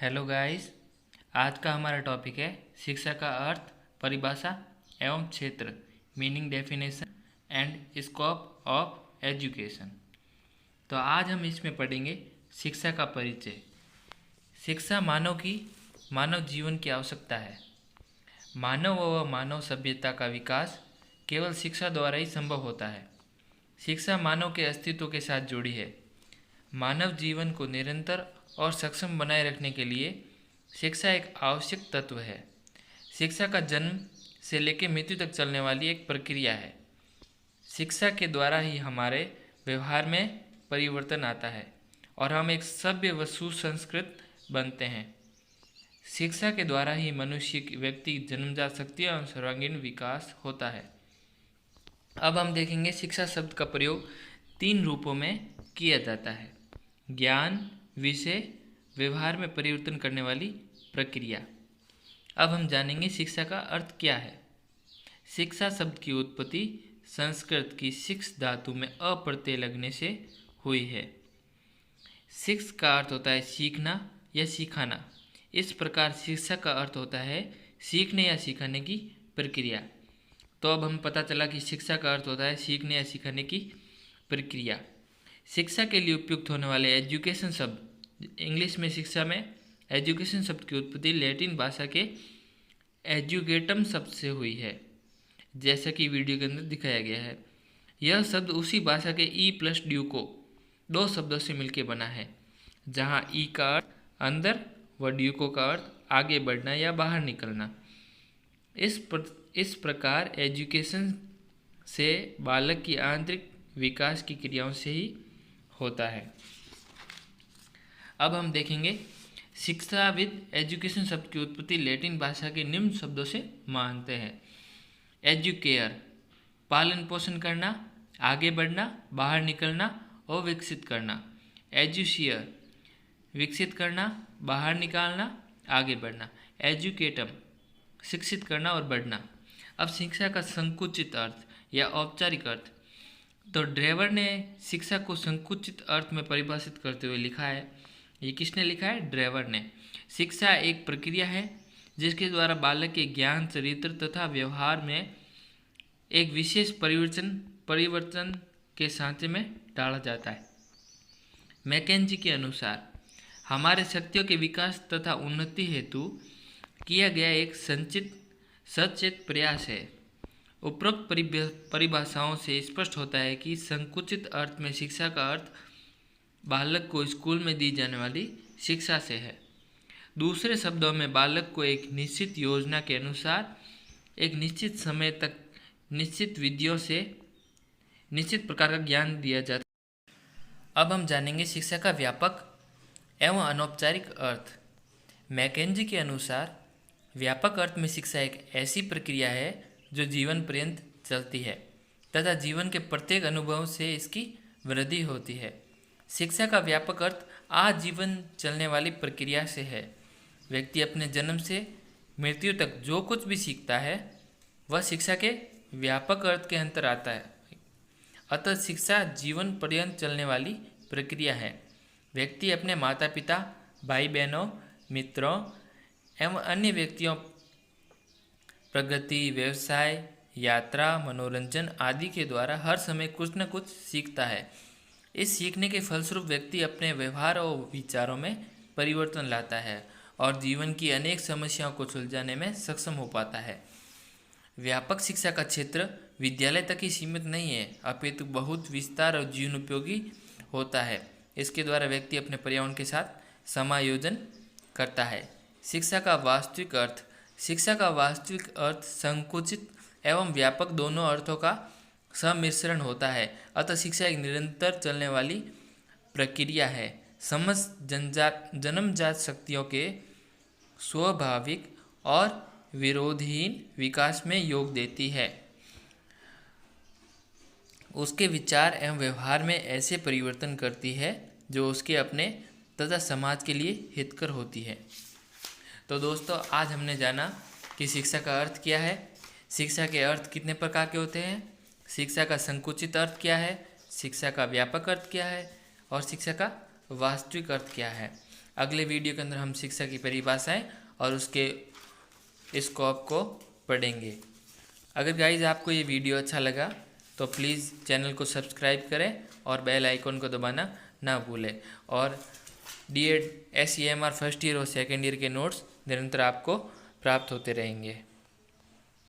Hello guys. आज का हमारा टॉपिक है शिक्षा का अर्थ, परिभाषा एवं क्षेत्र, meaning, definition and scope of education. तो आज हम इसमें पढ़ेंगे शिक्षा का परिचय। शिक्षा मानव जीवन की आवश्यकता है। मानव व मानव सभ्यता का विकास केवल शिक्षा द्वारा ही संभव होता है। शिक्षा मानव के अस्तित्व के साथ जुड़ी है। मानव जीवन को निरंतर और सक्षम बनाए रखने के लिए शिक्षा एक आवश्यक तत्व है। शिक्षा का जन्म से लेकर मृत्यु तक चलने वाली एक प्रक्रिया है। शिक्षा के द्वारा ही हमारे व्यवहार में परिवर्तन आता है और हम एक सभ्य व सुसंस्कृत बनते हैं। शिक्षा के द्वारा ही मनुष्य की व्यक्ति जन्मजात शक्ति और सर्वांगीण विकास होता है। अब हम देखेंगे शिक्षा शब्द का प्रयोग 3 रूपों में किया जाता है: ज्ञान, विषय, व्यवहार में परिवर्तन करने वाली प्रक्रिया। अब हम जानेंगे शिक्षा का अर्थ क्या है। शिक्षा शब्द की उत्पत्ति संस्कृत की शिक्ष धातु में अ प्रत्यय लगने से हुई है। शिक्ष का अर्थ होता है सीखना या सिखाना। इस प्रकार शिक्षा का अर्थ होता है सीखने या सिखाने की प्रक्रिया। तो अब हम पता चला कि शिक्षा का अर्थ होता है सीखने या सिखाने की प्रक्रिया। शिक्षा के लिए उपयुक्त होने वाले एजुकेशन शब्द, इंग्लिश में शिक्षा में एजुकेशन शब्द की उत्पत्ति लैटिन भाषा के एजुकेटम शब्द से हुई है, जैसा कि वीडियो के अंदर दिखाया गया है। यह शब्द उसी भाषा के ई प्लस ड्यूको 2 शब्दों से मिलकर बना है, जहां ई का अर्थ अंदर व ड्यूको का अर्थ आगे बढ़ना या बाहर निकलना। इस प्रकार एजुकेशन से बालक की आंतरिक विकास की क्रियाओं से ही होता है। अब हम देखेंगे शिक्षाविद एजुकेशन शब्द की उत्पत्ति लैटिन भाषा के निम्न शब्दों से मानते हैं: एजुकेयर, पालन पोषण करना, आगे बढ़ना, बाहर निकलना और विकसित करना। एजुशियर, विकसित करना, बाहर निकालना, आगे बढ़ना। एजुकेटम, शिक्षित करना और बढ़ना। अब शिक्षा का संकुचित अर्थ या औपचारिक अर्थ। तो ड्रेवर ने शिक्षा को संकुचित अर्थ में परिभाषित करते हुए लिखा है। ये किसने लिखा है? ड्रेवर ने। शिक्षा एक प्रक्रिया है जिसके द्वारा बालक के ज्ञान, चरित्र तथा व्यवहार में एक विशेष परिवर्तन के सांचे में डाला जाता है। मैकेंजी के अनुसार हमारे शक्तियों के विकास तथा उन्नति हेतु किया गया एक सचेत प्रयास है। उपरोक्त परिभाषाओं से स्पष्ट होता है कि संकुचित अर्थ में शिक्षा का अर्थ बालक को स्कूल में दी जाने वाली शिक्षा से है। दूसरे शब्दों में बालक को एक निश्चित योजना के अनुसार एक निश्चित समय तक निश्चित विधियों से निश्चित प्रकार का ज्ञान दिया जाता है। अब हम जानेंगे शिक्षा का व्यापक एवं अनौपचारिक अर्थ। मैकेंजी के अनुसार व्यापक अर्थ में शिक्षा एक ऐसी प्रक्रिया है जो जीवन पर्यंत चलती है तथा जीवन के प्रत्येक अनुभव से इसकी वृद्धि होती है। शिक्षा का व्यापक अर्थ आजीवन चलने वाली प्रक्रिया से है। व्यक्ति अपने जन्म से मृत्यु तक जो कुछ भी सीखता है वह शिक्षा के व्यापक अर्थ के अंतर आता है। अतः शिक्षा जीवन पर्यंत चलने वाली प्रक्रिया है। व्यक्ति अपने माता पिता, भाई बहनों, मित्रों एवं अन्य व्यक्तियों प्रगति, व्यवसाय, यात्रा, मनोरंजन आदि के द्वारा हर समय कुछ न कुछ सीखता है। इस सीखने के फलस्वरूप व्यक्ति अपने व्यवहार और विचारों में परिवर्तन लाता है और जीवन की अनेक समस्याओं को सुलझाने में सक्षम हो पाता है। व्यापक शिक्षा का क्षेत्र विद्यालय तक ही सीमित नहीं है, अपितु बहुत विस्तार और जीवन उपयोगी होता है। इसके द्वारा व्यक्ति अपने पर्यावरण के साथ समायोजन करता है। शिक्षा का वास्तविक अर्थ। शिक्षा का वास्तविक अर्थ संकुचित एवं व्यापक दोनों अर्थों का सम्मिश्रण होता है। अतः शिक्षा एक निरंतर चलने वाली प्रक्रिया है। समस्त जन्मजात शक्तियों के स्वाभाविक और विरोधहीन विकास में योग देती है। उसके विचार एवं व्यवहार में ऐसे परिवर्तन करती है जो उसके अपने तथा समाज के लिए हितकर होती है। तो दोस्तों, आज हमने जाना कि शिक्षा का अर्थ क्या है, शिक्षा के अर्थ कितने प्रकार के होते हैं, शिक्षा का संकुचित अर्थ क्या है, शिक्षा का व्यापक अर्थ क्या है और शिक्षा का वास्तविक अर्थ क्या है। अगले वीडियो के अंदर हम शिक्षा की परिभाषाएं और उसके स्कोप को पढ़ेंगे। अगर गाइज आपको ये वीडियो अच्छा लगा तो प्लीज़ चैनल को सब्सक्राइब करें और बेल आइकन को दबाना ना भूलें। और DED SEMR फर्स्ट ईयर और सेकेंड ईयर के नोट्स निरंतर आपको प्राप्त होते रहेंगे।